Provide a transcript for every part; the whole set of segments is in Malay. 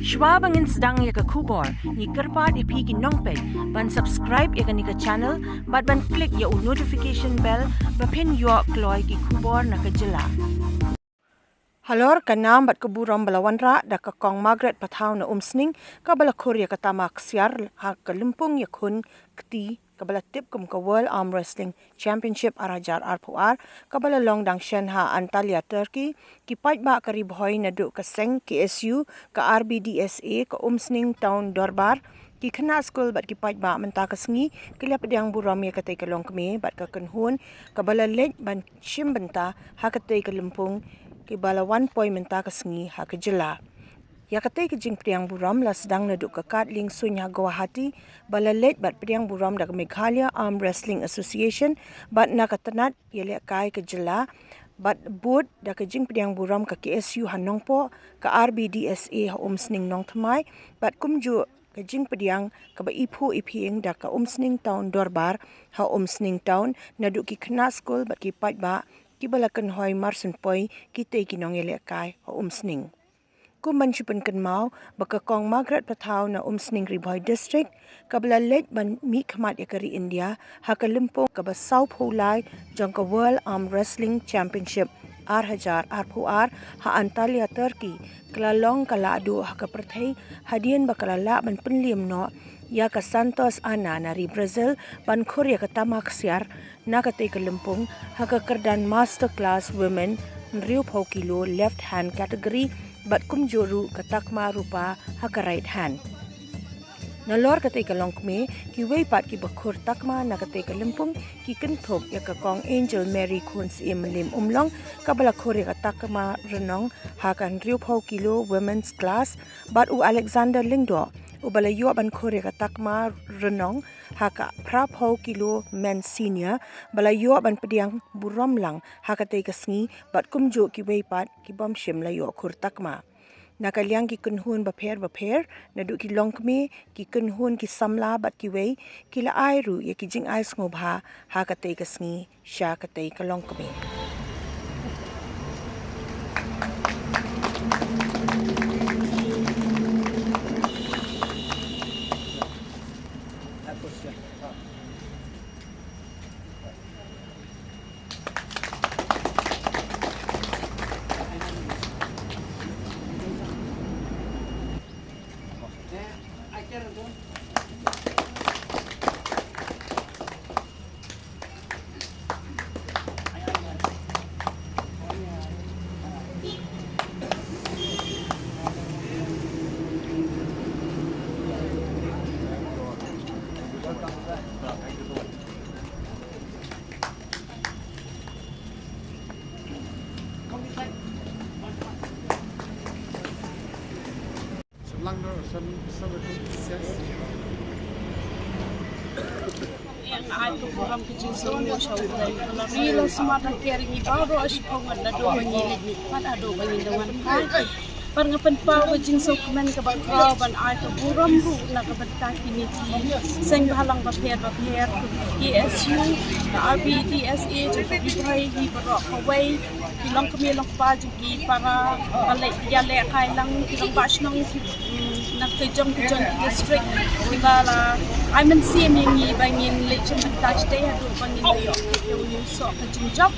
Shwa bangin sedang ya ke kubor, ni kerpat ipi ki nongpek, ban subscribe ya ke ni ke channel, ban klik ya notification bell, pen yo kloy ki kubor na ke jela. Halor kanam bat keburam balawan ra da ka kong Margaret Patau na umsning ka bala Korea ka tamak siar ha ka limpung ya kun kti ka bala tip kum ka World Arm Wrestling Championship arajar arpuar ka bala long dang shen ha Antalya Turkey ki pait ba ka ribhoy na du ka seng KSU ka RBDSA ka umsning town Dorbar ki khana school bat ki pait ba menta ka sngi kilap diang buram ya ka tay ka long kme bat ka kunhun ka bala lej ban shim benta ha ka tay ka limpung ki bala 1 point menta ka sngi ha ka jela ya katay ki jing priang buram la sedang na duk ka katling sunya Guwahati bala let bat priang buram da Meghalaya Arm Wrestling Association bat na katanat yele kai ka jela bat board da ka jing priang buram ka KSU hanongpo ka RBDSA ha umsning nong thamai bat kumju ka jing priang ka ba ipu ipieng da ka umsning town Dorbar ha umsning town na duk ki khna school bat ki pat ba ki balakan hoy marsun poi ki te ki nong yele kai ha umsning kuman chupan kan mau baka kong Margaret Patau na umsning Ribhoy district kabla let ban mi khamat yakari India ha kalimpong kaba South Hulai jong ka World Arm Wrestling Championship R1000 RPR ha Antalya Turkey klalong kala adu ha ka perthai hadian bakala la ban penliam no ya ka Santos Ana nari Brazil ban Korea ka tamak siar na ka te kalimpong ha ka kerdan master class women riu phau kilo left hand category bat kumjoru katakma rupa ha ka right hand nalor katay ka longkme ki way pat ki bakhur takma na katay ka limpong ki kenthok ya ka kong Angel Mary Kuns lim umlong kabala khore ka takma renong ha kan riu phau kilo women's class bat u Alexander Lingdo ubala yo ban khore ka takma renong ha ka pra phau kilo men senior bala yo ban pediang burom lang ha katay ka sngi bat kumjo ki way pat ki bom shim la yo khur takma nakaliang ki kunhun bapher na du ki longkme ki kunhun ki samla bat ki way ki la ai ru ye ki jing ai ngobha ha katay ka sngi sha katay ka longkme yang aku bukan kecil semua syaudan kalau real smart caring ni baru asyik na do mangilit ni kan ado bangindawan kai Pangapan pa wajing so kuman ka bakraw ban ay ka buram ru na ka bataki ni seng bahalang bapher KSU RBDSA to Ribhoy hi barok away kilong kamilong pa jugi para balay yale kai lang kilong bash nong nakajong district ibala I mean see me ni bangin lecture touch day hadu bangin yo yo so ka jinjok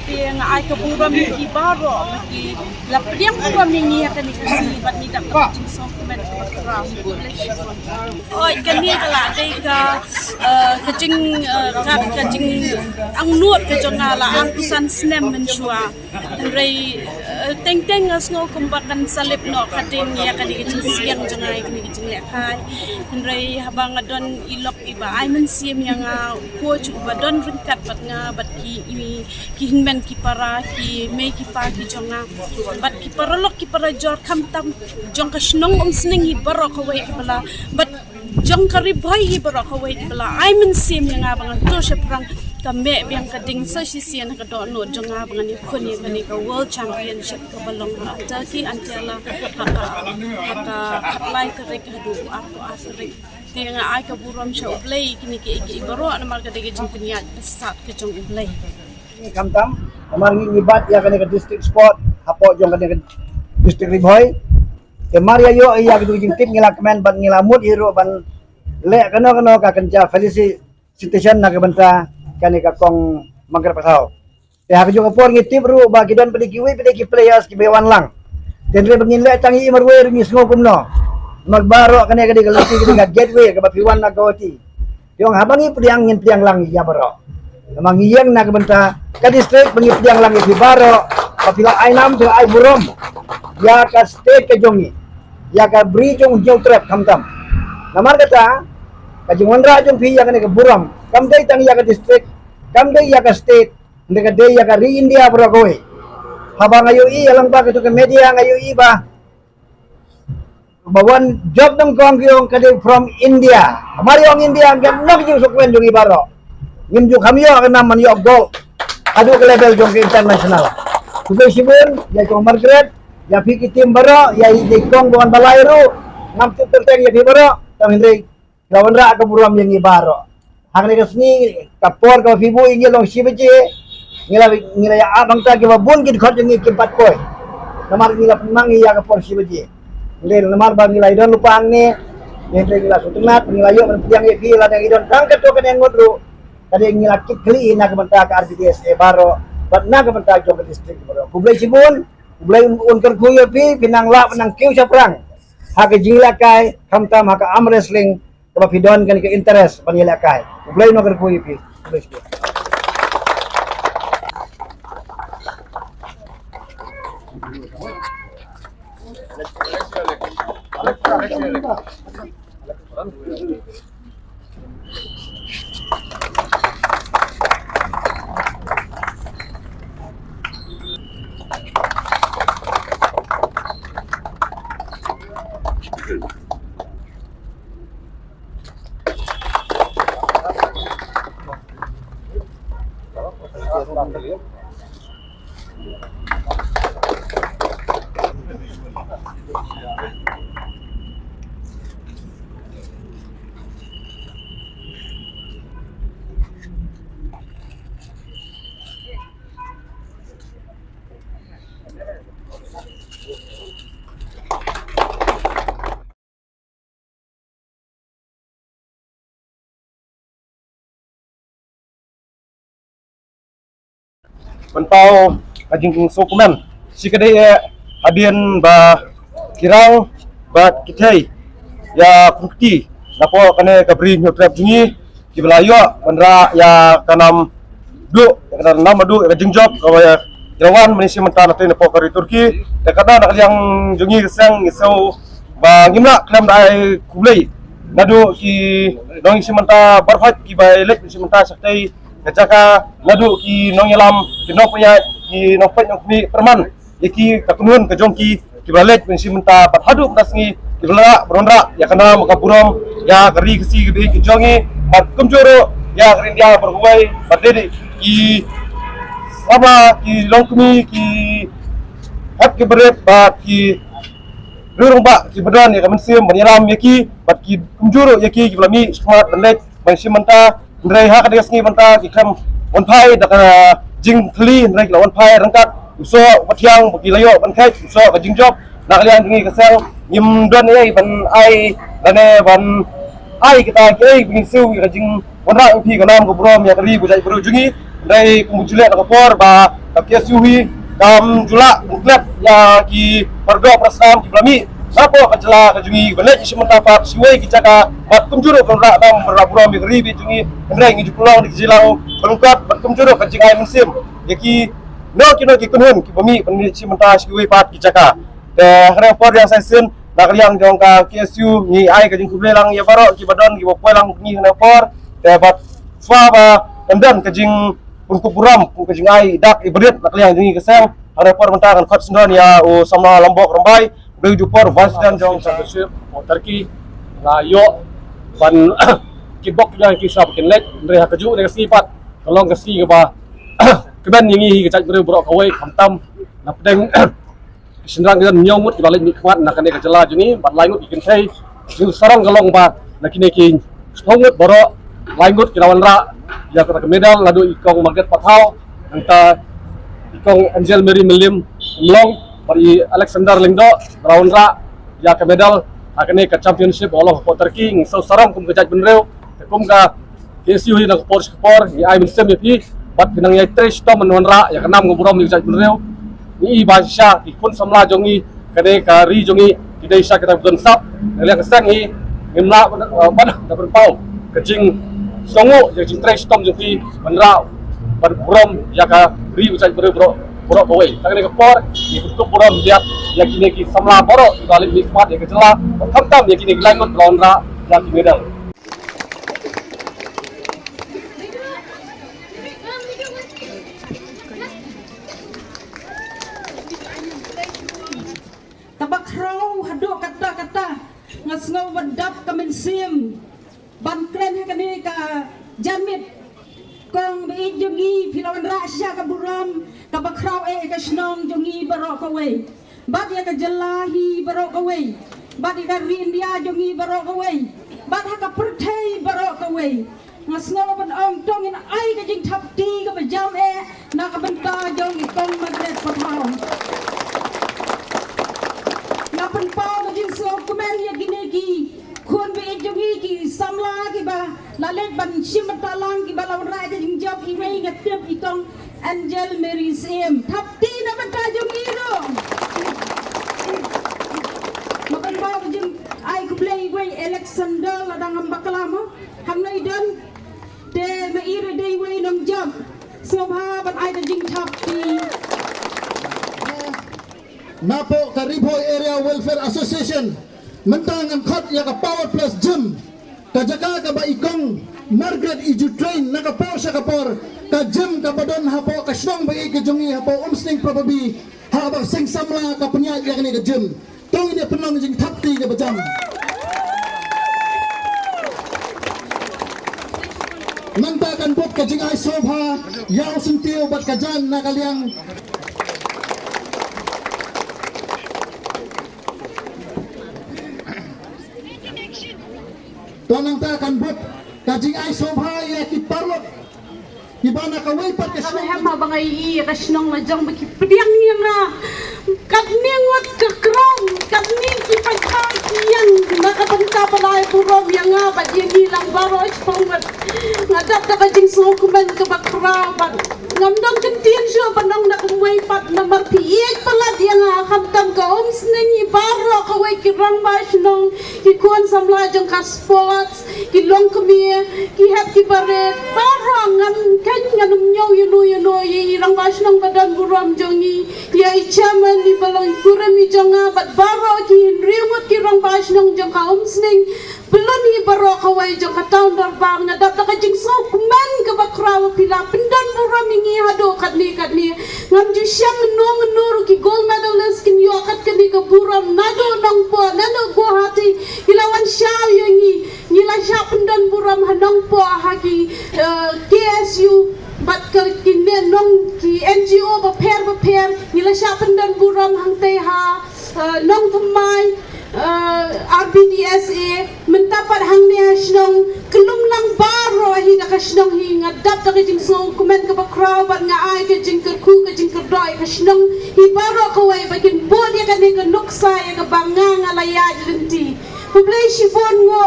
ting ay ka buram hi baro ki lapriang buram ni kan kasi bat ni tak jing so kuman ka bakraw oi kani kala dai ka kajing ang nuot ka jongala ang kusan snem menshua rei teng asngo kumbakan salip no kating ya kani kajing siang jongai kani kajing lekai rei habang adon ilok iba I men sim yang coach badon ringkat bat nga bat ki hinmen ki para ki me ki pa ki jonga bat ki para lok ki para jor kam tam jong ka snong sning hi barok away bala bat jong ka Ribhoy hi barok away bala I men sim yang abang to seprang kame biang kading sa sisian ka do no jonga abang ni khoni bani ka world championship ka balong Turkey antela haka apply ka rek hadu ako asrik tinga ay ka buram show play kini ki baro na marka de jing pinya pesat ke jong play kamtam amar ngi bat ya ka district sport apo jong ka district Ribhoy Maria yo iya gitu jing tip ngila kemen ban ngila mut hero ban le kano ka kenja felicitation na kabanta kani ka kong mangker pasau. Te ha juga por ngitip ru ba kidon pediki players ki bewan lang. Tenre bangin le tangi marwe ru ngisngo kumno. Magbaro kani ka di galati ka gateway ka bapiwan na gawati. Yung habangi pidiang lang iya baro. Mangiyang na kabanta ka district bangi pidiang lang i baro kapila ay nam to ay burom. Ya ka state ke jongi ya ka brijong jong trap kamtam namar kata ka jingwanra jong pi ya ka ne buram kam dai tang ya ka district kam dai ya ka state ndeka dai ya ka ri india bro kowe haba ngayo i alang ba ka to ka media ngayo i ba bawan job dong kong kyong ka from india mari ong india ngam nok jing sukwen jong ibaro ngim ju kamyo ka naman yo gold adu ke level jong international kubo sibun ya jong margaret ya piki tim baro ya ikong bukan balairu ngam tu terteng ya baro tam hindri lawanra ka buram yang ibaro hang ni resmi kapor ka fibu ingi long sibeje ngila ya abang ta ke babun kit khot ngi kimpat koy namar ngila pemang ya kapor sibeje ngile namar bang ngila idon lupang ni ngila sutunat ngila yo menpiang ya gila yang idon tangkat to kan yang ngodru kade ngila kit kli na ka banta ka RBDS e baro bat na ka banta jog district baro kublai sibun Bulai unter kuyo pi pinang la pinang kiu sa perang. Haka jingla kai kamtam haka arm wrestling kaba pidon kan ke interest panila kai. Bulai no ker kuyo pi. Menpau kajing sokumen si kadai hadian ba kirang ba kitai ya bukti napo kane kabri nyotrap jungi ki belayo menra ya kanam du ya kanam du kajing job kawaya jawan menisi mentan atau napo kari Turki ya kada nak yang jungi kesang isau ba ngimla klam dai kublai nadu ki dong isi menta barfat ki ba elek isi menta saktai kacaka nadu ki nong yalam ki nong punya ki nong pet nong mi perman yaki kakunun ke jongki ki balet pensi menta bathadu dasngi ki bela beronra ya kana maka burom ya kari kesi ki jongi mat kumjoro ya kerindia berhuai berdedi ki sama ki longkmi ki hak ki beret ba ki rurung ba ki bedan ya kamen menyeram yaki bat ki kumjoro yaki ki belami smart belet pensi menta Ndrai hak ada sengi banta kikam onpai daka jing thli ndrai la onpai rangkat uso patiang bagi layo bankai uso ka jing job nak lian ngi kasang nyim don ai ban ai dane ban ai kita kei bing siu ka jing wanra pi ka nam ko brom ya kali bujai buru jungi ndrai kumujule ka por ba ka kesuhi kam jula buklet ya ki margo prasam ki blami sapo kajela kajungi belet isi mentafak siwe kijaka bat kumjuro konra nam berabura mi ribi jungi ndrai ngi jupulang di jilang pelungkat bat kumjuro kajingai musim yaki no ki kunhun ki bami penni isi mentah siwe pat kijaka te hare por yang saisen nak liang jong ka KSU ni ai kajing kublelang ya baro ki badon ki bopolang ni hare por te bat fa ba endan kajing pun buram ku kajingai dak ibrit nak liang jungi kesang hare por mentah kan khot sendon ya o sama lombok rombai Bagi jupor vasdan jong championship Turki la yo ban kibok yang kisah bikin lek mereka keju dengan sifat kalau kasi ke ba keban yang ke cak berok kawai kamtam na pedeng senrang dengan nyomut balik nikmat nak kene kejela juni bat laingut bikin sai jing sarang galong ba nak kini king stongut borok laingut kirawan ra ya kata medal ladu ikong market patau anta ikong Angel Mary Melim Mlong Pari Alexander Lingdo Raundra ya ke medal akane ke championship Allah ko Turki ng so saram kum ke jaj benreu kum ka KSU hi nak por ni ai min sem pi bat pinang yai tres to menonra ya kenam ngoburom ni jaj benreu ni basha ki kun samla jongi kade ka ri jongi kidai sha kita don sap le ka sang hi ngimla ban da berpau kecing songo je jing tres tom jongi menra berom ya ka ri jaj benreu bro boy takne ka por ni kutup borom dia ya kini ki samla boro balik nikmat ya kejela tam ya kini langot lonra ya ki medal Tabakrau hado kata ngasngau wadap kamen sim ban kren hakane ka jamit kong be jongi pilawan rasya ka buram tabakrau ka snong jongi barok away bat ya ka jelahi barok away bat ka rindia jongi barok away bat ha ka perthai barok away ngasngau ban ong tong in ai ka jing thapti ka bajam na ka banta jongi kong magret pathau Napan pau majing so kumen ya ginegi kun be jongi ki samla ki ba lalet ban shimatalang ki ba lawan ra jing job i rei ngatep itong Angel Mary Sim thapti na banta jongi ro Napan pau majing ai ku play way Alexander ladang ambakalamo hamnai dan de ma ire dei way nong job so ha ban ai jing thapti Napo Kariboy Area Welfare Association mentangan khot ya ka Power Plus Gym kajaka ka ba ikong Margaret Iju Train nakapo siya kapor ka gym ka badon hapo ka syong ba ikajungi hapo umsning probabi habang sing samla ka punya ya kani ka gym tong ini penong jing thapti ka bajam nantakan bot ka jing ay sobha yaw sintiyo bat ka jan na kaliang Tonang ta kan bot kajing ay sobha ya ki parlot ibana ka way pat ka Kami hema bangay iya kasnong majang baki pediang niya na kadningot kakrong kadning ki pagkakiyan nakatangka pala ay burom yang nga bat yung ilang baro isponggat ngadap na kajing sukuman kabakraban ngamdang kantiyan siya panang nakumay pat na magpiyik pala diya nga kamtam ka umsning ibaro kaway kirang basnong kikuan samla jang ka sports kilong kami kihap kibaret baro ngam nganum nyaw yuno ilang basnong badan buram jongi ya ichaman ni balang kurami jonga bat baro ki rimot kirang basnong jang ka umsning belum ni baro kaway jang ka taon darbang na dap kajing so kuman ka bakraw pila pindan buram ingi hado kadni ngam ju siyang nuru ki gold medalist kin yokat kani ka buram nado nang po nado guwahati ilawan siya yangi nila siya pindan buram hanang po haki KSU bat ka kinne nong ki NGO ba per nila siya pindan buram hangtay ha nong pumay RBDSA mentapat hang niya sinong kelum lang baro hi nakasnong hi ngadap na kajing so kumen ka bakraw bat nga ay kajing kerku kajing kerdoy kasnong hi baro kaway bakin bodi ka ni ka nuksa ya ka banga nga laya dinti publay shibon ngo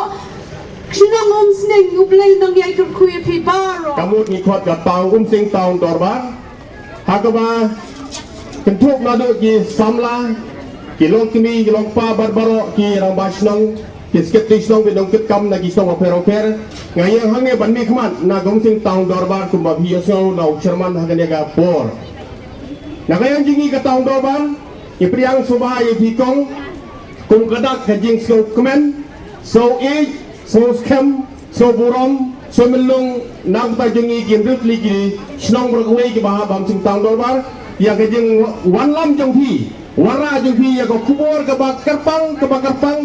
sinong umsning ublay nang yay kerku ya pi baro kamu ngikot ka taong umsing taong dorban hakaba kentuk nado ki samla kilong kimi kilong pa barbaro ki rang basnong kisket tisnong bidong kitkam na kisnong oper ngayang hange ban mi khman na gomsing taong dorban kumba biasau na ucherman haganega por na ngayang jingi ka taong dorban ipriang subha ibikong kum gadak kajing so kemen so so skem so burom so melung nang ta jingi ginrut ligi snong berkawai ki baha bamsing taong dorban ya kajing wanlam jongthi wara jumpi ya ko kubur ke bakarpang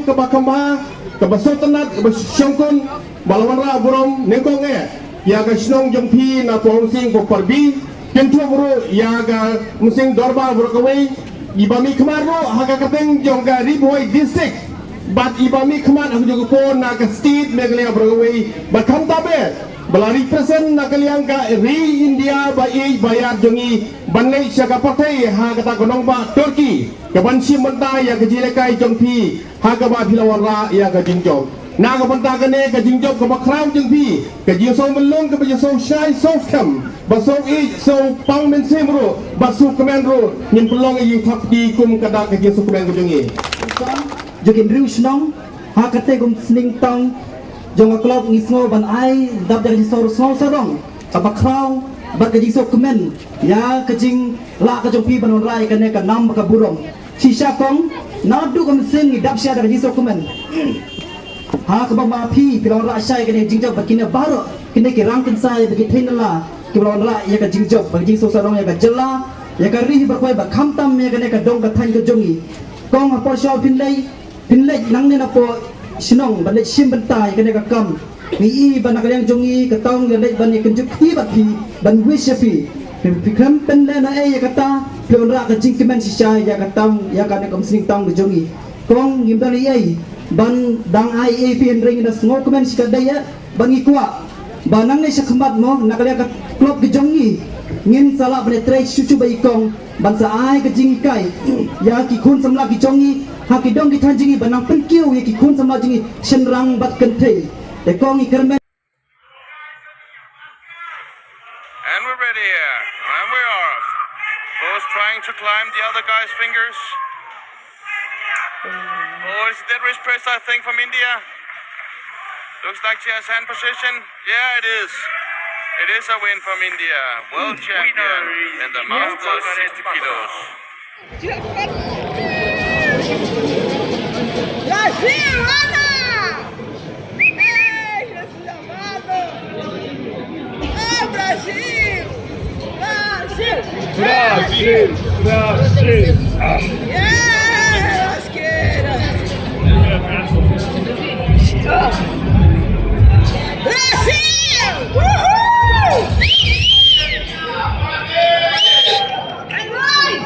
ke bakamba ke basotanat ke basyongkun balawan ra burom nengkong ya ga snong jumpi na ponsing ko parbi kentu buru ya ga musing dorba buru kawai ibami kemaro haga kateng jongga riboy district bat ibami keman aku juga pon na ke state meglea buru kawai bakam tabe Belari present nak kalian ka ri India bayar jongi banai syaga partai ha kata gonong ba Turki kaban si menta ya kejilekai jongpi ha ka ba Philawan Ra ya ka jingjom na ka banta kane ka jingjom ka ba kram jongpi ka jingso melong ka ba jingso shai soft cam ba so so pang men semro ba su kemen ro nin pelong yi thap di kum kada ka jingso kemen ko jongi jokin riu snong ha kate gum sling tong jong klop ngisngo ban ai dap dari sor sor sarong abakrau bat kaji sok kemen ya kajing la ka jong pi banon rai kane ka nam ka burong shisha kong nadu kam sing dap sya dari sok kemen ha ka ba ma pi pilon ra shai kane jingja bakina baro kine ki rang kin sai bagi thainala ki pilon ra ya ka jingjo bagi sok sarong ya ka jela ya ka ri ba khoi ba kham tam me kane ka dong ka thain ka jongi kong ha por shaw pinlei nang ne na po sinong balik sim bentai kene ka kam mi i ban kalian jongi ka tong le ban ni kenjuk ti bat pi ban wish pi pikram pen le na e ya kata pion ra ka jing kemen si sai ya katam ya ka ne kom sing tong ka jongi kong ngim dan ai ban dang ai e pi ring na sngo kemen si ka daya ban i kwa banang ne sa khambat mo na kalian ka klop ka jongi ngin sala ban tre chuchu bai kong ban sa ai ka jing kai ya ki khun samla ki jongi haki dong di tanjingi banang penkiu ya ki kun sama jingi senrang bat kentei de kong i kermen. And we're ready here, and we're off. Both trying to climb the other guy's fingers. Oh, it's a dead wrist press, I think, from India. Looks like she has hand position. Yeah, it is. It is a win from India. World champion in the Masters 60 kilos. Brasil, Ana! Ei, Jesus amado! Ah, Brasil! Brasil! Brasil! Brasil! Yeah, lasqueira! Brasil! Uhul! É nóis!